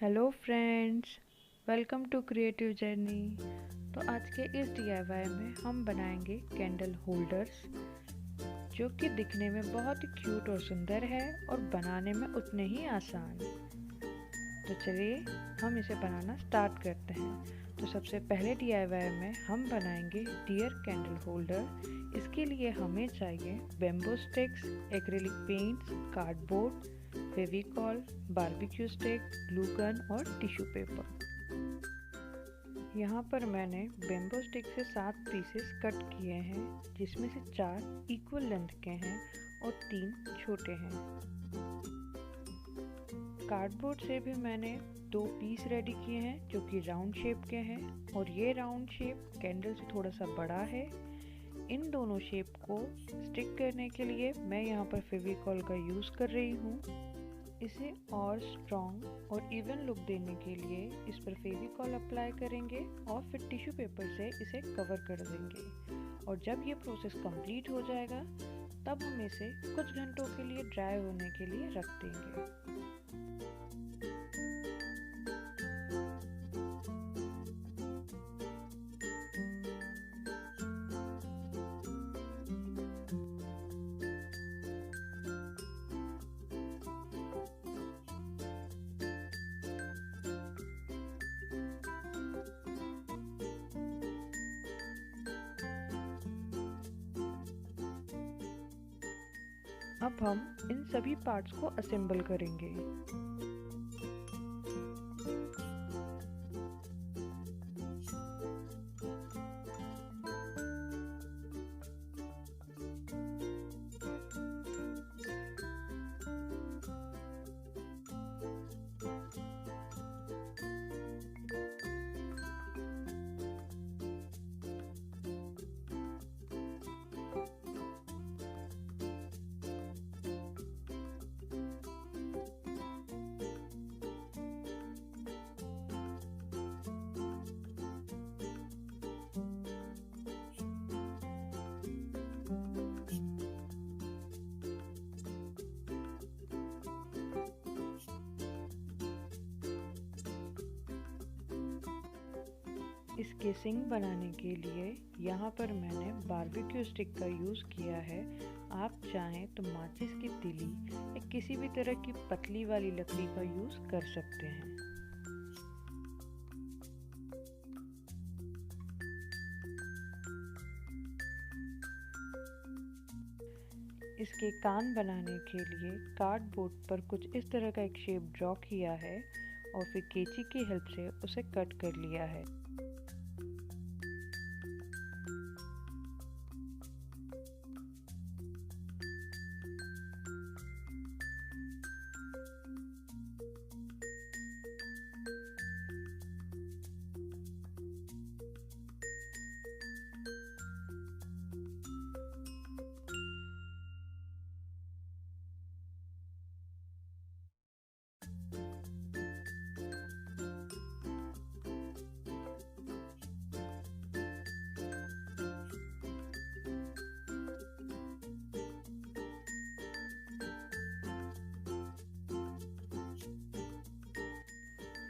Hello friends, welcome to creative journey. तो आज के इस DIY में हम बनाएंगे कैंडल होल्डर्स, जो कि दिखने में बहुत ही क्यूट और सुंदर है और बनाने में उतने ही आसान। तो चलिए हम इसे बनाना स्टार्ट करते हैं। तो सबसे पहले DIY में हम बनाएंगे डियर कैंडल होल्डर। इसके लिए हमें चाहिए bamboo sticks, acrylic paints, cardboard, Fevicol, barbecue stick, glue gun और टिश्यू पेपर। यहाँ पर मैंने बेम्बो स्टिक से 7 पीसेस कट किए हैं, जिसमें से 4 इक्वल लेंथ के हैं और 3 छोटे हैं। कार्डबोर्ड से भी मैंने 2 पीस रेडी किए हैं, जो कि राउंड शेप के हैं, और ये राउंड शेप कैंडल से थोड़ा सा बड़ा है। इन दोनों शेप को स्टिक करने के लिए मैं यहाँ पर फेविकॉल का यूज़ कर रही हूँ। इसे और स्ट्रॉन्ग और इवन लुक देने के लिए इस पर फेविकॉल अप्लाई करेंगे और फिर टिश्यू पेपर से इसे कवर कर देंगे। और जब ये प्रोसेस कंप्लीट हो जाएगा, तब हम इसे कुछ घंटों के लिए ड्राई होने के लिए रख देंगे। अब हम इन सभी पार्ट्स को असेंबल करेंगे। इस केसिंग बनाने के लिए यहाँ पर मैंने बारबेक्यू स्टिक का यूज़ किया है। आप चाहें तो माचिस की तीली या किसी भी तरह की पतली वाली लकड़ी का यूज़ कर सकते हैं। इसके कान बनाने के लिए कार्डबोर्ड पर कुछ इस तरह का एक शेप ड्रॉ किया है और फिर कैंची की हेल्प से उसे कट कर लिया है।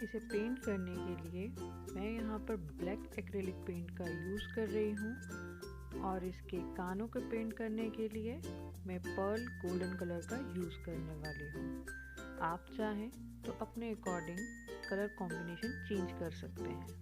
इसे पेंट करने के लिए मैं यहाँ पर ब्लैक एक्रिलिक पेंट का यूज़ कर रही हूँ, और इसके कानों को पेंट करने के लिए मैं पर्ल गोल्डन कलर का यूज़ करने वाली हूँ। आप चाहें तो अपने अकॉर्डिंग कलर कॉम्बिनेशन चेंज कर सकते हैं।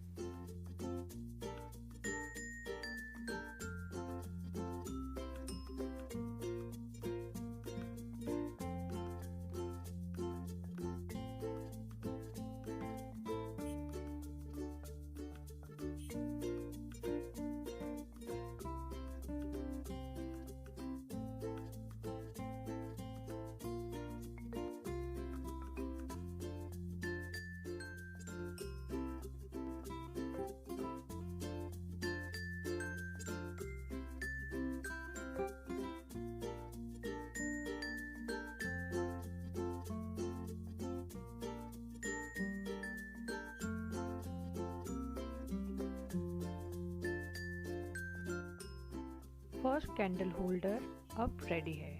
फर्स्ट कैंडल होल्डर अब रेडी है।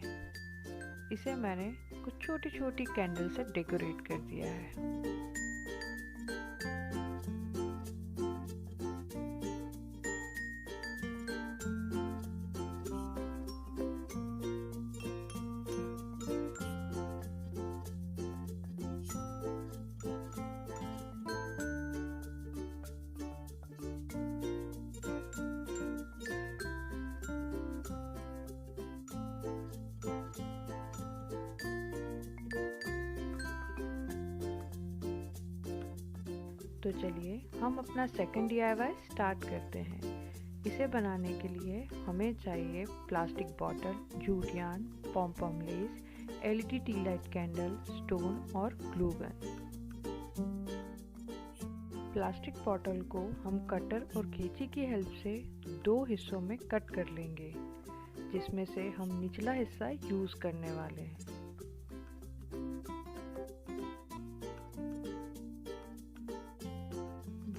इसे मैंने कुछ छोटी छोटी कैंडल से डेकोरेट कर दिया है। तो चलिए हम अपना सेकंड DIY स्टार्ट करते हैं। इसे बनाने के लिए हमें चाहिए plastic bottle, jute yarn, pom pom lace, LED T light candle, stone और ग्लू गन। प्लास्टिक बॉटल को हम कटर और कैंची की हेल्प से 2 हिस्सों में कट कर लेंगे, जिसमें से हम निचला हिस्सा यूज़ करने वाले हैं।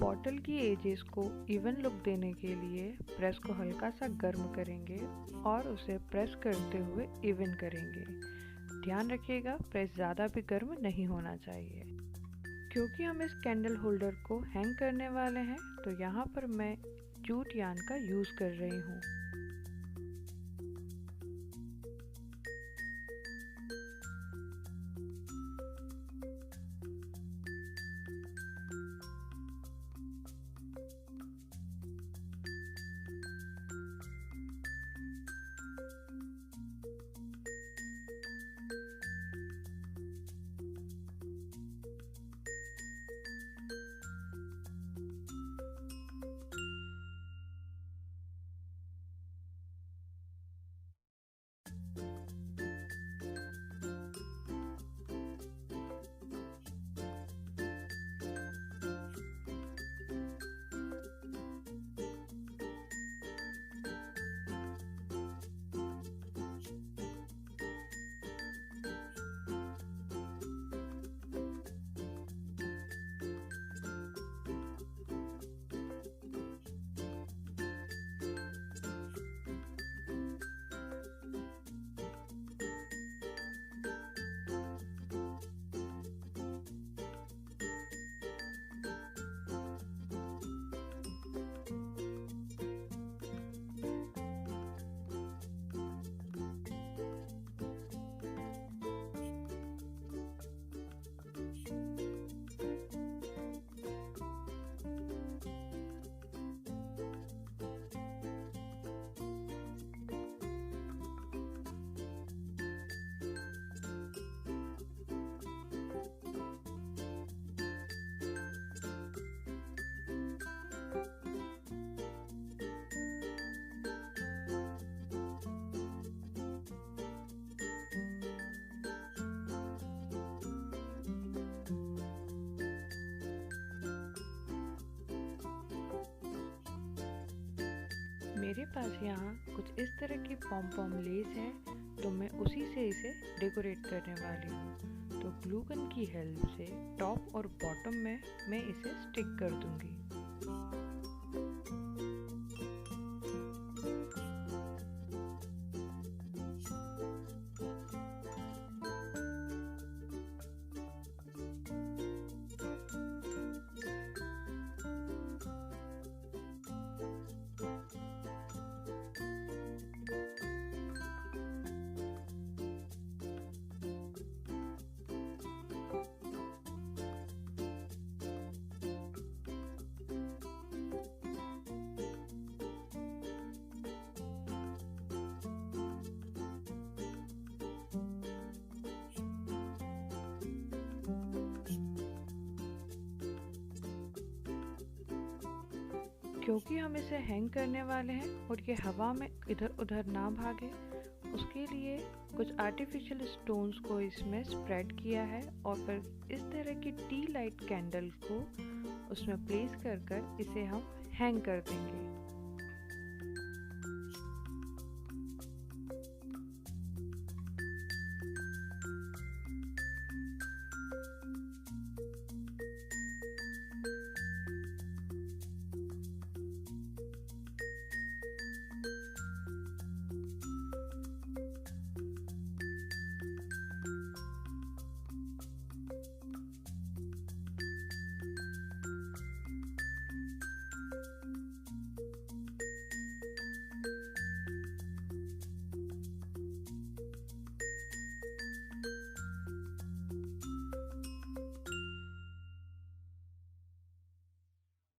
बॉटल की एजेस को इवन लुक देने के लिए प्रेस को हल्का सा गर्म करेंगे और उसे प्रेस करते हुए इवन करेंगे। ध्यान रखिएगा, प्रेस ज़्यादा भी गर्म नहीं होना चाहिए। क्योंकि हम इस कैंडल होल्डर को हैंग करने वाले हैं, तो यहाँ पर मैं जूट यार्न का यूज़ कर रही हूँ। मेरे पास यहाँ कुछ इस तरह की पॉम पॉम लेस है, तो मैं उसी से इसे डेकोरेट करने वाली हूँ। तो ग्लू गन की हेल्प से टॉप और बॉटम में मैं इसे स्टिक कर दूंगी। क्योंकि हम इसे हैंग करने वाले हैं और ये हवा में इधर उधर ना भागे, उसके लिए कुछ आर्टिफिशियल स्टोन्स को इसमें स्प्रेड किया है और फिर इस तरह की टी लाइट कैंडल को उसमें प्लेस कर कर इसे हम हैंग कर देंगे।